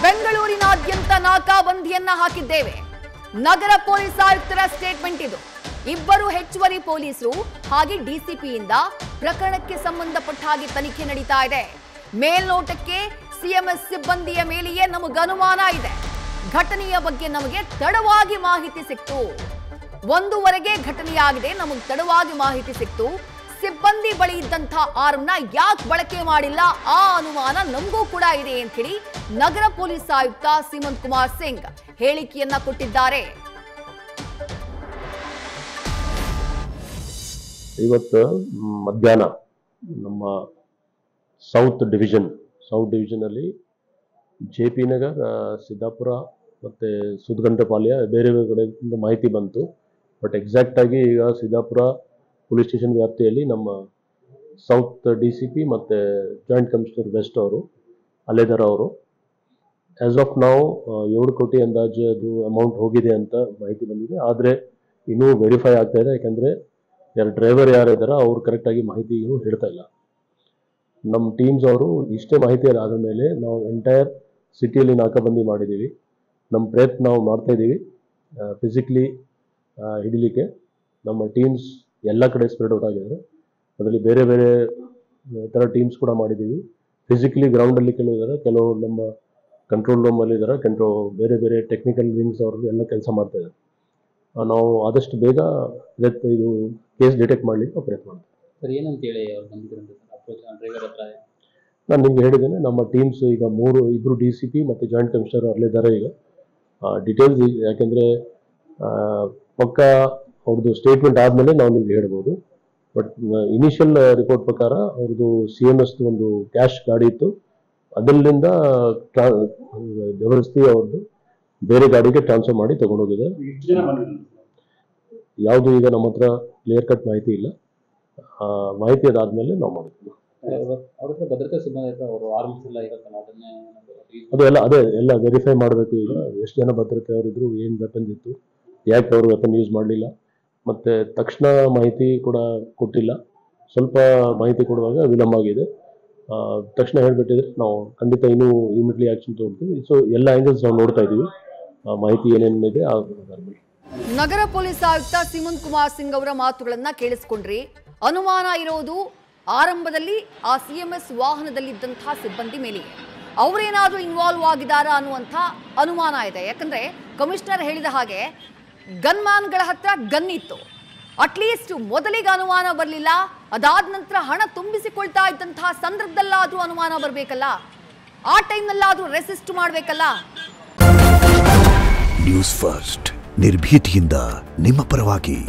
ಬೆಂಗಳೂರಿನಾದ್ಯಂತ ನಾಕಾಬಂದಿಯನ್ನ ಹಾಕಿದ್ದೇವೆ. ನಗರ ಪೊಲೀಸ್ ಆಯುಕ್ತರ ಸ್ಟೇಟ್ಮೆಂಟ್ ಇದು. ಇಬ್ಬರು ಹೆಚ್ಚುವರಿ ಪೊಲೀಸರು ಹಾಗೆ ಡಿಸಿಪಿಯಿಂದ ಪ್ರಕರಣಕ್ಕೆ ಸಂಬಂಧಪಟ್ಟ ಹಾಗೆ ತನಿಖೆ ನಡೀತಾ ಇದೆ. ಮೇಲ್ನೋಟಕ್ಕೆ ಸಿಎಂಎಸ್ ಸಿಬ್ಬಂದಿಯ ಮೇಲೆಯೇ ನಮಗೆ ಅನುಮಾನ ಇದೆ. ಘಟನೆಯ ಬಗ್ಗೆ ನಮಗೆ ತಡವಾಗಿ ಮಾಹಿತಿ ಸಿಕ್ತು. 1:15ಗೆ ಘಟನೆಯಾಗಿದೆ, ನಮಗೆ ತಡವಾಗಿ ಮಾಹಿತಿ ಸಿಕ್ತು. ಸಿಬ್ಬಂದಿ ಬಳಿ ಇದ್ದಂಥ ಆರ್ಮ್ನ ಯಾಕೆ ಬಳಕೆ ಮಾಡಿಲ್ಲ ಆ ಅನುಮಾನ ನಮಗೂ ಕೂಡ ಇದೆ ಅಂತ ಹೇಳಿ ನಗರ ಪೊಲೀಸ್ ಆಯುಕ್ತ ಸಿಮಂತ್ ಕುಮಾರ್ ಸಿಂಗ್ ಹೇಳಿಕೆಯನ್ನ ಕೊಟ್ಟಿದ್ದಾರೆ. ಇವತ್ತು ಮಧ್ಯಾಹ್ನ ನಮ್ಮ ಸೌತ್ ಡಿವಿಷನ್ ಅಲ್ಲಿ JP ನಗರ್, ಸಿದ್ದಾಪುರ ಮತ್ತು ಸುದ್ಗಂಟಪಾಳ್ಯ ಬೇರೆ ಬೇರೆ ಕಡೆಯಿಂದ ಮಾಹಿತಿ ಬಂತು. ಬಟ್ ಎಕ್ಸಾಕ್ಟ್ ಆಗಿ ಈಗ ಸಿದ್ದಾಪುರ ಪೊಲೀಸ್ ಸ್ಟೇಷನ್ ವ್ಯಾಪ್ತಿಯಲ್ಲಿ ನಮ್ಮ ಸೌತ್ DCP ಮತ್ತು ಜಾಯಿಂಟ್ ಕಮಿಷನರ್ ವೆಸ್ಟ್ ಅವರು ಅಲ್ಲೇದಾರ ಅವರು ಆ್ಯಸ್ ಆಫ್ ನಾವು 7 ಕೋಟಿ ಅಂದಾಜು ಅದು ಅಮೌಂಟ್ ಹೋಗಿದೆ ಅಂತ ಮಾಹಿತಿ ಬಂದಿದೆ. ಆದರೆ ಇನ್ನೂ ವೆರಿಫೈ ಆಗ್ತಾ ಇದೆ, ಯಾಕಂದರೆ ಡ್ರೈವರ್ ಯಾರಿದ್ದಾರೋ ಅವ್ರು ಕರೆಕ್ಟಾಗಿ ಮಾಹಿತಿ ಇನ್ನೂ ಹೇಳ್ತಾ ಇಲ್ಲ. ನಮ್ಮ ಟೀಮ್ಸ್ ಅವರು ಇಷ್ಟೇ ಮಾಹಿತಿ ಆದ ಮೇಲೆ ನಾವು ಎಂಟೈರ್ ಸಿಟಿಯಲ್ಲಿ ನಾಕಾಬಂದಿ ಮಾಡಿದ್ದೀವಿ. ನಮ್ಮ ಪ್ರಯತ್ನ ನಾವು ಮಾಡ್ತಾ ಇದ್ದೀವಿ ಫಿಸಿಕಲಿ ಹಿಡಿಲಿಕ್ಕೆ. ನಮ್ಮ ಟೀಮ್ಸ್ ಎಲ್ಲ ಕಡೆ ಸ್ಪ್ರೆಡ್ ಔಟ್ ಆಗಿದ್ದಾರೆ. ಅದರಲ್ಲಿ ಬೇರೆ ಬೇರೆ ಥರ ಟೀಮ್ಸ್ ಕೂಡ ಮಾಡಿದ್ದೀವಿ. ಫಿಸಿಕಲಿ ಗ್ರೌಂಡಲ್ಲಿ ಕೆಲವು ಇದ್ದಾರೆ, ಕೆಲವು ನಮ್ಮ ಕಂಟ್ರೋಲ್ ರೂಮಲ್ಲಿ ಇದ್ದಾರೆ, ಬೇರೆ ಬೇರೆ ಟೆಕ್ನಿಕಲ್ ವಿಂಗ್ಸ್ ಅವರು ಎಲ್ಲ ಕೆಲಸ ಮಾಡ್ತಾ ಇದ್ದಾರೆ. ನಾವು ಆದಷ್ಟು ಬೇಗ ಇದು ಕೇಸ್ ಡಿಟೆಕ್ಟ್ ಮಾಡಲಿಕ್ಕೆ ಪ್ರಯತ್ನ ಮಾಡ್ತೀವಿ. ಸರ್, ಏನಂತೇಳಿ ಅವ್ರು ಬಂದಿದ್ರಂತೆ ಡ್ರೈವರ್ ಹತ್ರ? ನಾನು ನಿಮಗೆ ಹೇಳಿದ್ದೇನೆ, ನಮ್ಮ ಟೀಮ್ಸ್ ಈಗ ಇಬ್ಬರು DCP ಮತ್ತು ಜಾಯಿಂಟ್ ಕಮಿಷನರ್ ಅಲ್ಲಿದ್ದಾರೆ. ಈಗ ಡೀಟೇಲ್ಸ್ ಯಾಕೆಂದರೆ ಪಕ್ಕ ಅವ್ರದ್ದು ಸ್ಟೇಟ್ಮೆಂಟ್ ಆದಮೇಲೆ ನಾವು ನಿಮ್ಗೆ ಹೇಳ್ಬೋದು. ಬಟ್ ಇನಿಷಿಯಲ್ ರಿಪೋರ್ಟ್ ಪ್ರಕಾರ ಅವ್ರದ್ದು CMS ಒಂದು ಕ್ಯಾಶ್ ಗಾಡಿ ಇತ್ತು, ಅದರಿಂದ ಜಬರ್ದಸ್ತಿ ಅವ್ರದ್ದು ಬೇರೆ ಗಾಡಿಗೆ ಟ್ರಾನ್ಸ್ಫರ್ ಮಾಡಿ ತಗೊಂಡೋಗಿದೆ. ಯಾವುದು ಈಗ ನಮ್ಮ ಹತ್ರ ಕ್ಲಿಯರ್ ಕಟ್ ಮಾಹಿತಿ ಇಲ್ಲ. ಮಾಹಿತಿ ಅದಾದ್ಮೇಲೆ ನಾವು ಮಾಡ್ತೀವಿ. ಭದ್ರತಾ ಸಿಬ್ಬಂದಿ ಅವರು ಆರ್ಮ್ಸ್ ಎಲ್ಲ ಇರುತ್ತಲ್ಲ, ಅದನ್ನೇ ಎಲ್ಲ ವೆರಿಫೈ ಮಾಡಬೇಕು. ಈಗ ಎಷ್ಟು ಜನ ಭದ್ರತೆ ಅವರಿದ್ರು, ಏನು ವೆಪನ್ಸ್ ಇತ್ತು, ಯಾಕೆ ಅವರು ವೆಪನ್ ಯೂಸ್ ಮಾಡಲಿಲ್ಲ, ಮತ್ತು ತಕ್ಷಣ ಮಾಹಿತಿ ಕೂಡ ಕೊಟ್ಟಿಲ್ಲ. ಸ್ವಲ್ಪ ಮಾಹಿತಿ ಕೊಡುವಾಗ ವಿಳಂಬ ಆಗಿದೆ. ತಕ್ಷಣ ಹೇಳಿಬಿಟ್ಟಿದ್ರೆ ನಾವು ಖಂಡಿತ ಇನ್ನೂ ಇಮಿಡಿಯೇಟ್ಲಿ ಆ್ಯಕ್ಷನ್ ತಗೊಳ್ತೀವಿ. ಸೊ ಎಲ್ಲ ಆ್ಯಂಗಲ್ಸ್ ನಾವು ನೋಡ್ತಾ ಇದ್ದೀವಿ, ಮಾಹಿತಿ ಏನೇನಿದೆ ಆ ಮೇಲೆ. ನಗರ ಪೊಲೀಸ್ ಆಯುಕ್ತ ಸಿಮಂತ್ ಕುಮಾರ್ ಸಿಂಗ್ ಅವರ ಮಾತುಗಳನ್ನ ಕೇಳಿಸ್ಕೊಂಡ್ರಿ. ಅನುಮಾನ ಇರೋದು ಆರಂಭದಲ್ಲಿ ಆ CMS ವಾಹನದಲ್ಲಿದ್ದಂತಹ ಸಿಬ್ಬಂದಿ ಮೇಲೆ ಅವರೇನಾದ್ರೂ ಇನ್ವಾಲ್ವ್ ಆಗಿದ್ದಾರಾ ಅನ್ನುವಂಥ ಅನುಮಾನ ಇದೆ. ಯಾಕಂದ್ರೆ ಕಮಿಷನರ್ ಹೇಳಿದ ಹಾಗೆ ಗನ್ಮ್ಯಾನ್ಗಳ ಹತ್ರ ಗನ್ ಇತ್ತು. ಅಟ್ಲೀಸ್ಟ್ ಮೊದಲಿಗೆ ಅನುಮಾನ ಬರಲಿಲ್ಲ, ಅದಾದ ನಂತರ ಹಣ ತುಂಬಿಸಿಕೊಳ್ತಾ ಇದ್ದಂತಹ ಸಂದರ್ಭದಲ್ಲಾದ್ರೂ ಅನುಮಾನ ಬರಬೇಕಲ್ಲ, ಆ ಟೈಮ್ನಲ್ಲಾದ್ರೂ ರೆಸಿಸ್ಟ್ ಮಾಡಬೇಕಲ್ಲ. ನ್ಯೂಸ್ ಫಸ್ಟ್ ನಿರ್ಭೀತಿಯಿಂದ ನಿಮ್ಮ ಪರವಾಗಿ.